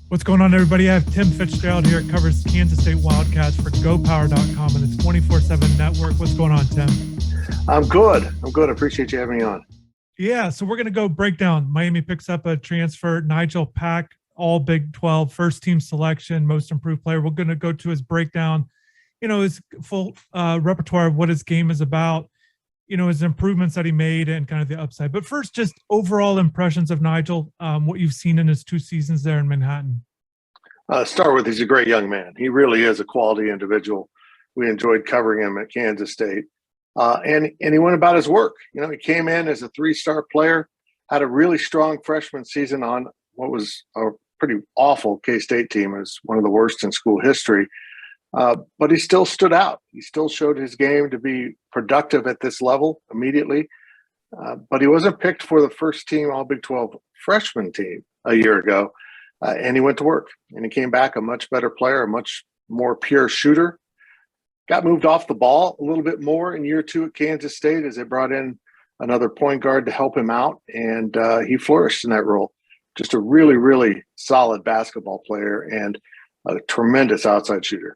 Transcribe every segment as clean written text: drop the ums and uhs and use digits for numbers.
What's going on, everybody? I have Tim Fitzgerald here. It covers Kansas State Wildcats for GoPower.com and its 24/7 network. What's going on, Tim? I'm good. I appreciate you having me on. Yeah, so we're going to go break down. Miami picks up a transfer, Nijel Pack, all Big 12, first team selection, most improved player. We're going to go to his breakdown, his full repertoire of what his game is about, his improvements that he made and kind of the upside. But first, just overall impressions of Nijel, what you've seen in his 2 seasons there in Manhattan. Start with, he's a great young man. He really is a quality individual. We enjoyed covering him at Kansas State. And he went about his work. He came in as a 3-star player, had a really strong freshman season on what was a pretty awful K-State team. It was one of the worst in school history. But he still stood out. He still showed his game to be productive at this level immediately. But he wasn't picked for the first team All Big 12 freshman team a year ago. And he went to work. And he came back a much better player, a much more pure shooter. Got moved off the ball a little bit more in year 2 at Kansas State as they brought in another point guard to help him out. And he flourished in that role. Just a really, really solid basketball player and a tremendous outside shooter.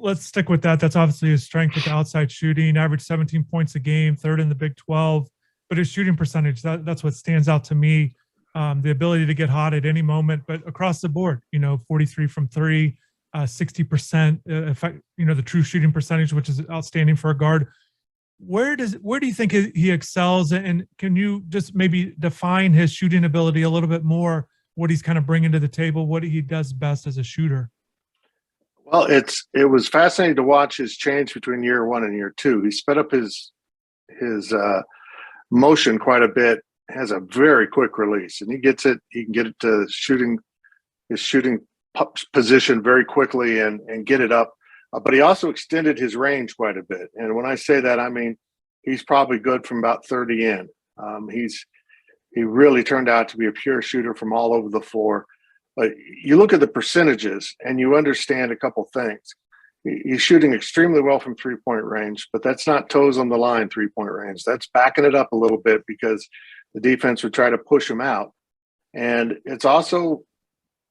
Let's stick with that. That's obviously his strength with the outside shooting, averaged 17 points a game, 3rd in the Big 12. But his shooting percentage, that's what stands out to me. The ability to get hot at any moment, but across the board, 43 from 3, 60%. The true shooting percentage, which is outstanding for a guard. Where do you think he excels? And can you just maybe define his shooting ability a little bit more? What he's kind of bringing to the table, what he does best as a shooter? Well, it was fascinating to watch his change between year 1 and year 2. He sped up his motion quite a bit. Has a very quick release, and he can get it to his shooting position very quickly and get it up. But he also extended his range quite a bit. And when I say that, I mean he's probably good from about 30 in. He really turned out to be a pure shooter from all over the floor. But you look at the percentages and you understand a couple things. He's shooting extremely well from 3-point range, but that's not toes on the line 3-point range. That's backing it up a little bit because the defense would try to push him out. And it's also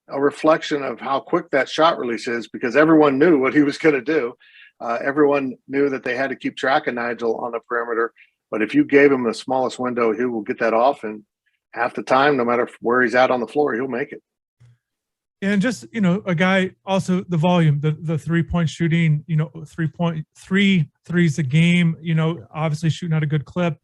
a reflection of how quick that shot release is because everyone knew what he was going to do. Everyone knew that they had to keep track of Nijel on the perimeter. But if you gave him the smallest window, he will get that off. And half the time, no matter where he's at on the floor, he'll make it. And just, a guy also the volume, the 3-point shooting, 3.3 threes a game, obviously shooting at a good clip.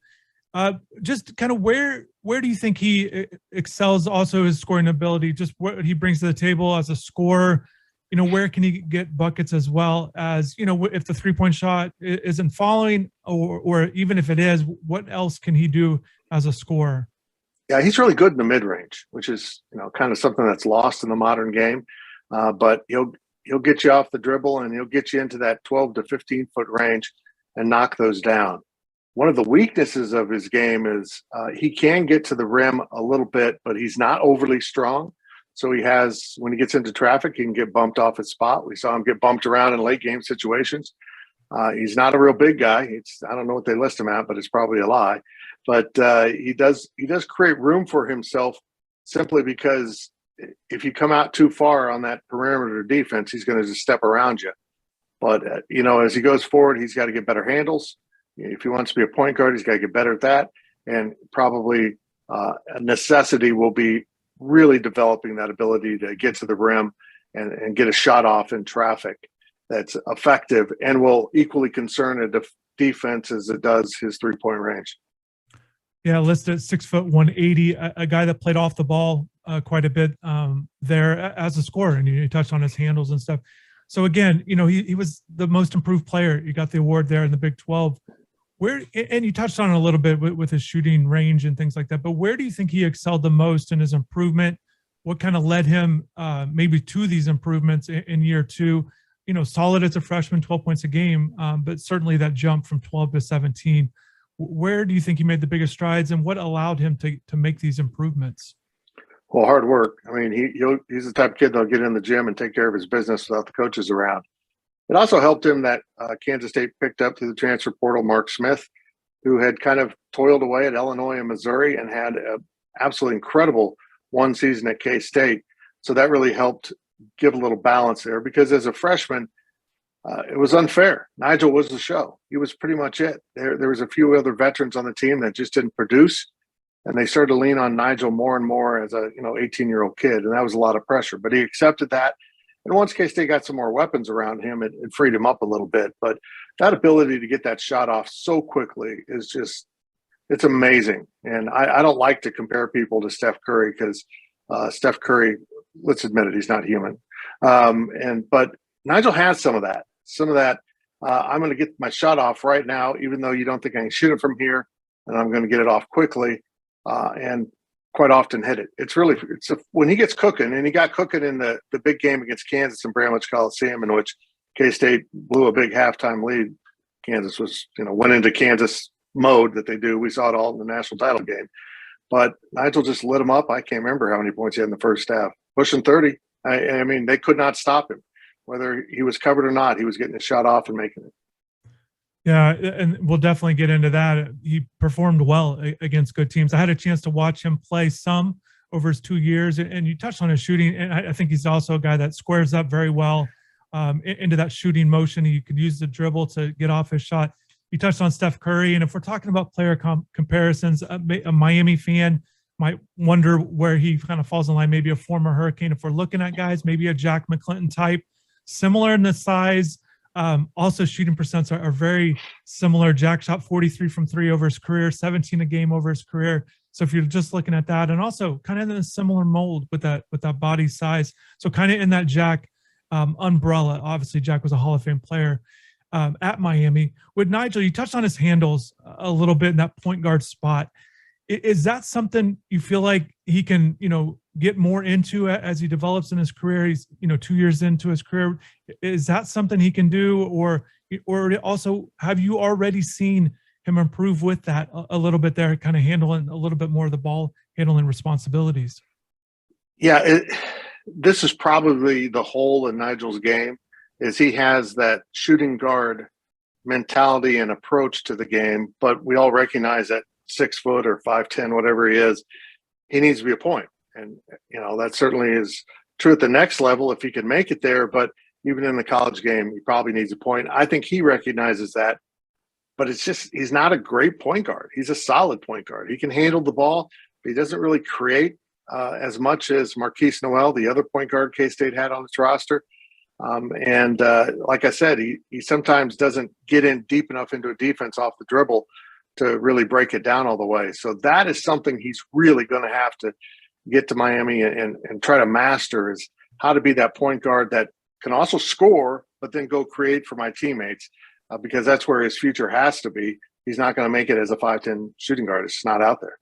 Just kind of where do you think he excels also his scoring ability, just what he brings to the table as a scorer, where can he get buckets as well as, if the 3-point shot isn't falling or even if it is, what else can he do as a scorer? Yeah, he's really good in the mid-range, which is, kind of something that's lost in the modern game. But he'll get you off the dribble and he'll get you into that 12 to 15-foot range and knock those down. One of the weaknesses of his game is he can get to the rim a little bit, but he's not overly strong. So when he gets into traffic, he can get bumped off his spot. We saw him get bumped around in late game situations. He's not a real big guy. I don't know what they list him at, but it's probably a lie. But he does create room for himself simply because if you come out too far on that perimeter defense, he's going to just step around you. But, as he goes forward, he's got to get better handles. If he wants to be a point guard, he's got to get better at that. And probably a necessity will be really developing that ability to get to the rim and get a shot off in traffic that's effective and will equally concern a defense as it does his 3-point range. Yeah, listed at 6 foot 180, a guy that played off the ball quite a bit there as a scorer, and you touched on his handles and stuff. So again, he was the most improved player. You got the award there in the Big 12. And you touched on it a little bit with his shooting range and things like that, but where do you think he excelled the most in his improvement? What kind of led him maybe to these improvements in year 2? Solid as a freshman, 12 points a game, but certainly that jump from 12 to 17. Where do you think he made the biggest strides, and what allowed him to make these improvements? Well, hard work. I mean, he's the type of kid that'll get in the gym and take care of his business without the coaches around. It also helped him that Kansas State picked up through the transfer portal Mark Smith, who had kind of toiled away at Illinois and Missouri and had an absolutely incredible one season at K-State. So that really helped give a little balance there, because as a freshman, it was unfair. Nijel was the show. He was pretty much it. There was a few other veterans on the team that just didn't produce, and they started to lean on Nijel more and more as a 18-year-old kid, and that was a lot of pressure. But he accepted that. And once K-State got some more weapons around him, it freed him up a little bit. But that ability to get that shot off so quickly is just, it's amazing. And I don't like to compare people to Steph Curry, because Steph Curry, let's admit it, he's not human. But Nijel has some of that. I'm going to get my shot off right now, even though you don't think I can shoot it from here, and I'm going to get it off quickly, and quite often hit it. When he gets cooking, and he got cooking in the big game against Kansas in Bramlage Coliseum, in which K-State blew a big halftime lead. Kansas was, went into Kansas mode that they do. We saw it all in the national title game. But Nijel just lit him up. I can't remember how many points he had in the first half. Pushing 30. I mean, they could not stop him. Whether he was covered or not, he was getting a shot off and making it. Yeah, and we'll definitely get into that. He performed well against good teams. I had a chance to watch him play some over his 2 years, and you touched on his shooting, and I think he's also a guy that squares up very well into that shooting motion. He could use the dribble to get off his shot. You touched on Steph Curry, and if we're talking about player comparisons, a Miami fan might wonder where he kind of falls in line, maybe a former Hurricane. If we're looking at guys, maybe a Jack McClinton type, similar in the size. Also, shooting percents are very similar. Jack shot 43 from three over his career, 17 a game over his career. So if you're just looking at that, and also kind of in a similar mold with that body size, so kind of in that Jack umbrella. Obviously, Jack was a Hall of Fame player at Miami. With Nijel, you touched on his handles a little bit in that point guard spot. Is that something you feel like he can, get more into as he develops in his career? He's, 2 years into his career. Is that something he can do, or also have you already seen him improve with that a little bit there, kind of handling a little bit more of the ball handling responsibilities? Yeah, this is probably the hole in Nigel's game, is he has that shooting guard mentality and approach to the game, but we all recognize that 6 foot or 5'10", whatever he is, he needs to be a point. And, that certainly is true at the next level if he can make it there. But even in the college game, he probably needs a point. I think he recognizes that. But it's just, he's not a great point guard. He's a solid point guard. He can handle the ball, but he doesn't really create as much as Marquise Noel, the other point guard K-State had on its roster. Like I said, he sometimes doesn't get in deep enough into a defense off the dribble to really break it down all the way. So that is something he's really going to have to get to Miami and try to master, is how to be that point guard that can also score, but then go create for my teammates, because that's where his future has to be. He's not going to make it as a 5'10" shooting guard. It's not out there.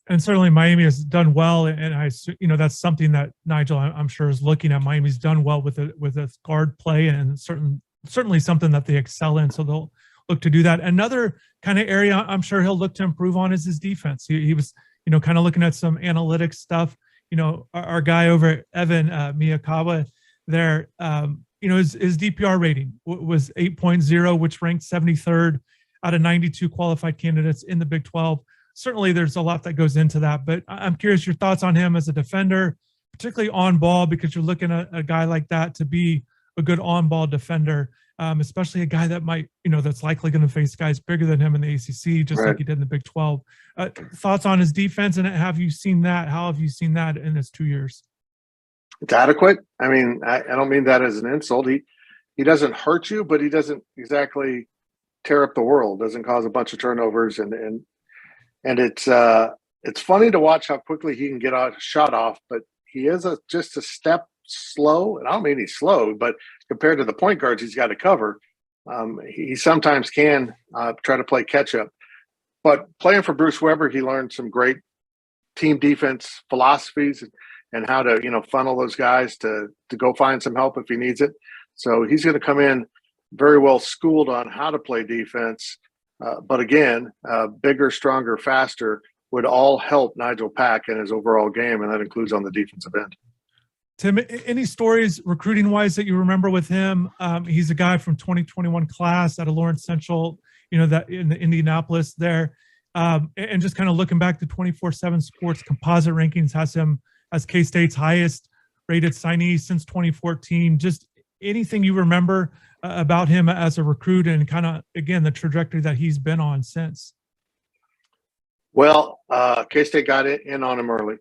And certainly Miami has done well, and that's something that Nijel, I'm sure, is looking at. Miami's done well with its guard play, and certainly something that they excel in. So they'll look to do that. Another kind of area I'm sure he'll look to improve on is his defense. He was, kind of looking at some analytics stuff. Our guy over at Evan Miyakawa there, his DPR rating was 8.0, which ranked 73rd out of 92 qualified candidates in the Big 12. Certainly there's a lot that goes into that, but I'm curious your thoughts on him as a defender, particularly on ball, because you're looking at a guy like that to be a good on ball defender, especially a guy that might, that's likely going to face guys bigger than him in the ACC, just like he did in the Big 12. Thoughts on his defense, and have you seen that? How have you seen that in his 2 years? It's adequate. I mean, I don't mean that as an insult. He doesn't hurt you, but he doesn't exactly tear up the world, doesn't cause a bunch of turnovers. And it's funny to watch how quickly he can get a shot off, but he is just a step slow. And I don't mean he's slow, but compared to the point guards he's got to cover, he sometimes can try to play catch up. But playing for Bruce Weber, he learned some great team defense philosophies and how to, funnel those guys to go find some help if he needs it. So he's going to come in very well schooled on how to play defense. But again, bigger, stronger, faster would all help Nijel Pack in his overall game, and that includes on the defensive end. Tim, any stories recruiting-wise that you remember with him? He's a guy from 2021 class out of Lawrence Central, that in the Indianapolis there. And just kind of looking back to 24/7 Sports composite rankings has him as K-State's highest rated signee since 2014. Just anything you remember about him as a recruit and kind of, again, the trajectory that he's been on since? Well, K-State got in on him early.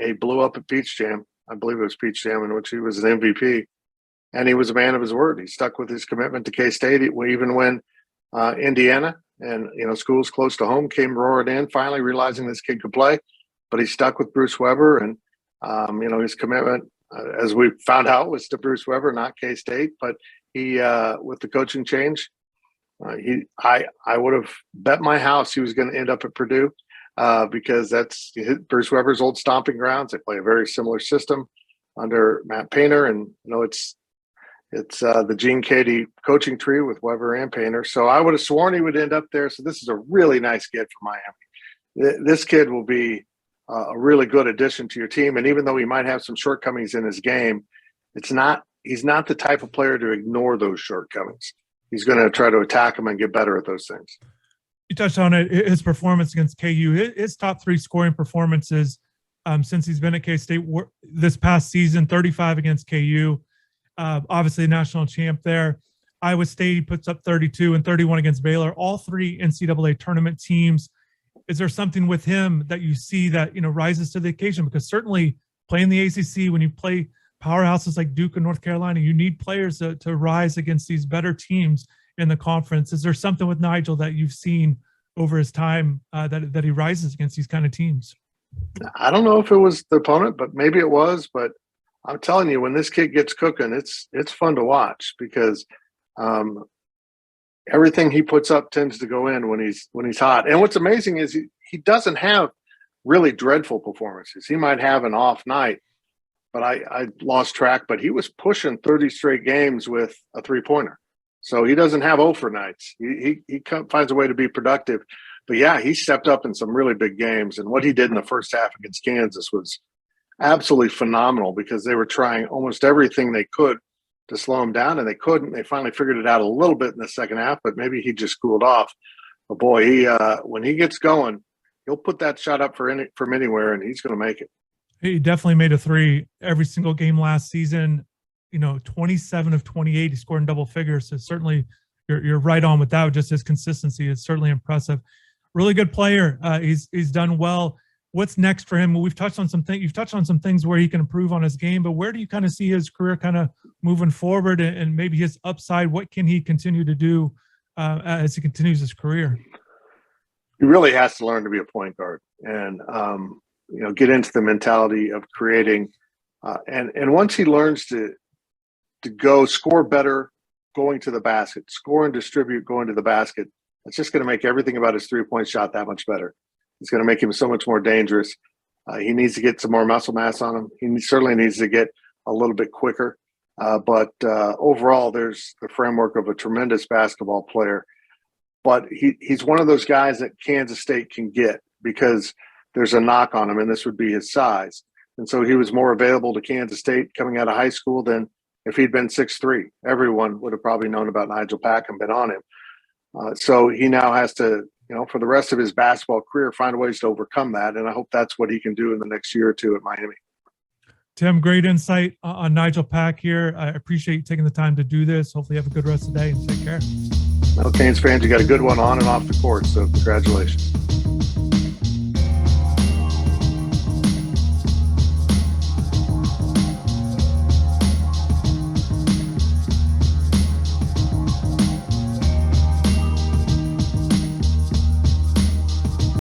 He blew up at Peach Jam. I believe it was Peach Jam, in which he was an MVP. And he was a man of his word. He stuck with his commitment to K-State, even when Indiana and schools close to home came roaring in, finally realizing this kid could play. But he stuck with Bruce Weber, and his commitment, as we found out, was to Bruce Weber, not K-State. But he, with the coaching change, I would have bet my house he was going to end up at Purdue, because that's Bruce Weber's old stomping grounds. They play a very similar system under Matt Painter, and it's the Gene Cady coaching tree with Weber and Painter. So I would have sworn he would end up there. So this is a really nice kid for Miami. This kid will be a really good addition to your team. And even though he might have some shortcomings in his game, he's not the type of player to ignore those shortcomings. He's going to try to attack them and get better at those things. You touched on it, his performance against KU, his top 3 scoring performances since he's been at K-State this past season: 35 against KU. Obviously a national champ there. Iowa State puts up 32 and 31 against Baylor, all 3 NCAA tournament teams. Is there something with him that you see that, rises to the occasion? Because certainly playing the ACC, when you play powerhouses like Duke and North Carolina, you need players to rise against these better teams in the conference. Is there something with Nijel that you've seen over his time that he rises against these kind of teams? I don't know if it was the opponent, but maybe it was. But I'm telling you, when this kid gets cooking, it's fun to watch, because everything he puts up tends to go in when he's hot. And what's amazing is he doesn't have really dreadful performances. He might have an off night, but I lost track. But he was pushing 30 straight games with a 3-pointer. So he doesn't have over nights. He finds a way to be productive. But yeah, he stepped up in some really big games. And what he did in the first half against Kansas was absolutely phenomenal, because they were trying almost everything they could to slow him down, and they couldn't. They finally figured it out a little bit in the second half, but maybe he just cooled off. But boy, when he gets going, he'll put that shot up from anywhere, and he's going to make it. He definitely made a 3 every single game last season. 27 of 28, he scored in double figures. So certainly you're right on with that. Just his consistency is certainly impressive. Really good player. He's done well. What's next for him? Well, you've touched on some things where he can improve on his game, but where do you kind of see his career kind of moving forward, and maybe his upside? What can he continue to do as he continues his career? He really has to learn to be a point guard, and get into the mentality of creating. And once he learns to go score better, going to the basket, score and distribute, going to the basket, it's just going to make everything about his 3-point shot that much better. It's going to make him so much more dangerous. He needs to get some more muscle mass on him. He certainly needs to get a little bit quicker. But overall, there's the framework of a tremendous basketball player. But he's one of those guys that Kansas State can get, because there's a knock on him, and this would be his size. And so he was more available to Kansas State coming out of high school than if he'd been 6'3". Everyone would have probably known about Nijel Pack and been on him. So he now has to, for the rest of his basketball career, find ways to overcome that. And I hope that's what he can do in the next year or two at Miami. Tim, great insight on Nijel Pack here. I appreciate you taking the time to do this. Hopefully you have a good rest of the day, and take care. Well, Canes fans, you got a good one on and off the court, so congratulations.